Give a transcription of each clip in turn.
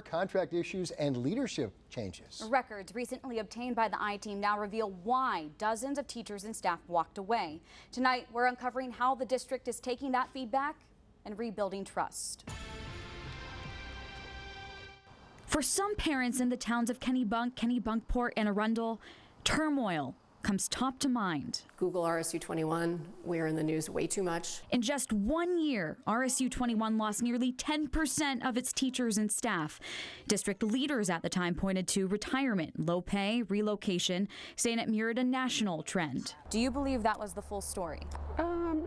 Contract issues and leadership changes. Records recently obtained by the I-Team now reveal why dozens of teachers and staff walked away. Tonight, we're uncovering how the district is taking that feedback and rebuilding trust. For some parents in the towns of Kennebunk, Kennebunkport, and Arundel, turmoil comes top to mind. Google RSU 21, we're in the news way too much. In just 1 year, RSU 21 lost nearly 10% of its teachers and staff. District leaders at the time pointed to retirement, low pay, relocation, saying it mirrored a national trend. Do you believe that was the full story?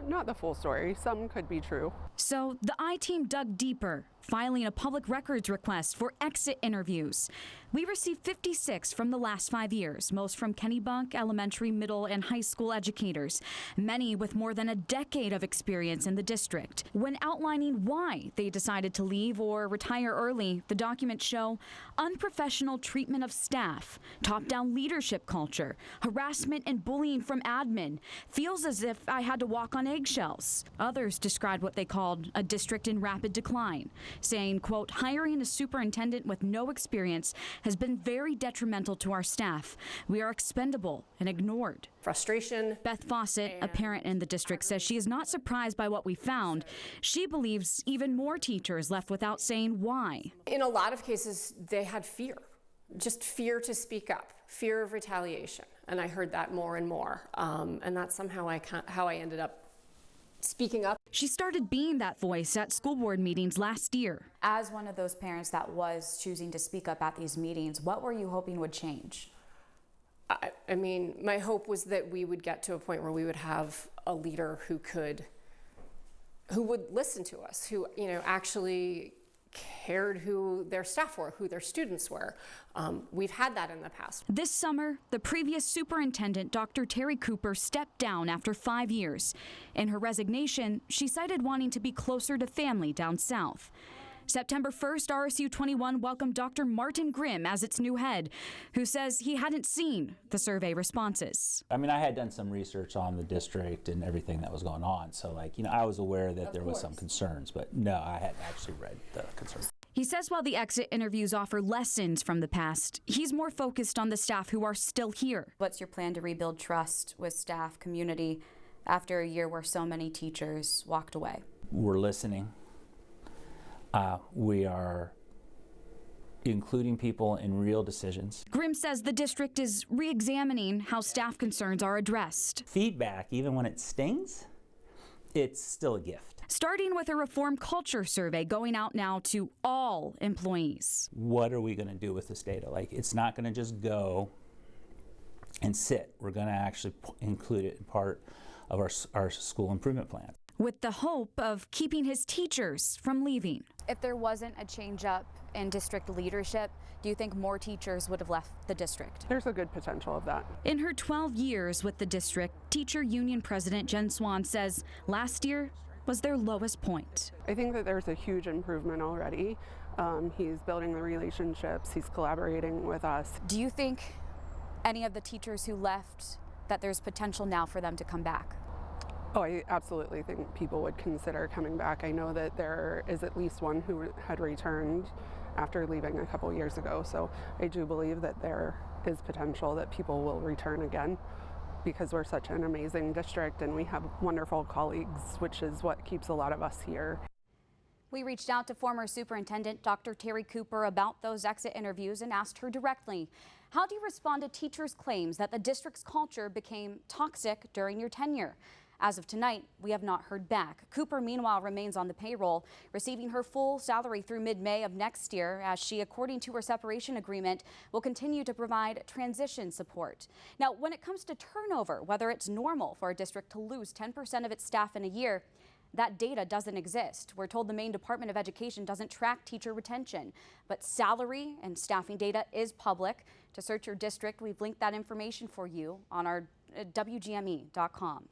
Not the full story. Some could be true. So the I-Team dug deeper, filing a public records request for exit interviews. We received 56 from the last 5 years, most from Kennebunk elementary, middle, and high school educators, many with more than a decade of experience in the district. When outlining why they decided to leave or retire early, the documents show unprofessional treatment of staff, top-down leadership culture, harassment and bullying from admin. Feels as if I had to walk on eggshells. Others described what they called a district in rapid decline, saying, quote, hiring a superintendent with no experience has been very detrimental to our staff. We are expendable and ignored. Frustration. Beth Fawcett, a parent in the district, says she is not surprised by what we found. She believes even more teachers left without saying why. In a lot of cases, they had fear. Just fear to speak up, fear of retaliation. And I heard that more and more. And that's somehow how I ended up speaking up. She started being that voice at school board meetings last year. As one of those parents that was choosing to speak up at these meetings, what were you hoping would change? I mean, my hope was that we would get to a point where we would have a leader who would listen to us, who, you know, actually cared who their staff were, who their students were. We've had that in the past. This summer, the previous superintendent, Dr. Terry Cooper, stepped down after 5 years. In her resignation, she cited wanting to be closer to family down south. September 1st, RSU 21 welcomed Dr. Martin Grimm as its new head, who says he hadn't seen the survey responses. I mean, I had done some research on the district and everything that was going on, so like, you know, I was aware that there was some concerns, but no, I hadn't actually read the concerns. He says while the exit interviews offer lessons from the past, he's more focused on the staff who are still here. What's your plan to rebuild trust with staff, community, after a year where so many teachers walked away? We're listening. We are including people in real decisions. Grimm says the district is re-examining how staff concerns are addressed. Feedback, even when it stings, it's still a gift. Starting with a reform culture survey going out now to all employees. What are we going to do with this data? Like, it's not going to just go and sit. We're going to actually include it in part of our school improvement plan, with the hope of keeping his teachers from leaving. If there wasn't a change up in district leadership, do you think more teachers would have left the district? There's a good potential of that. In her 12 years with the district, teacher union president Jen Swan says last year was their lowest point. I think that there's a huge improvement already. He's building the relationships, he's collaborating with us. Do you think any of the teachers who left, that there's potential now for them to come back? Oh, I absolutely think people would consider coming back. I know that there is at least one who had returned after leaving a couple years ago, so I do believe that there is potential that people will return again, because we're such an amazing district and we have wonderful colleagues, which is what keeps a lot of us here. We reached out to former Superintendent Dr. Terry Cooper about those exit interviews and asked her directly, how do you respond to teachers' claims that the district's culture became toxic during your tenure? As of tonight, we have not heard back. Cooper, meanwhile, remains on the payroll, receiving her full salary through mid-May of next year, as she, according to her separation agreement, will continue to provide transition support. Now, when it comes to turnover, whether it's normal for a district to lose 10% of its staff in a year, that data doesn't exist. We're told the Maine Department of Education doesn't track teacher retention, but salary and staffing data is public. To search your district, we've linked that information for you on our WGME.com.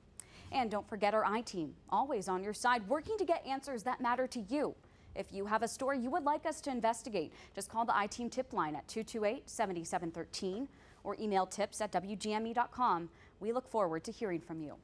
And don't forget our I-Team, always on your side, working to get answers that matter to you. If you have a story you would like us to investigate, just call the I-Team tip line at 228-7713 or email tips@WGME.com. We look forward to hearing from you.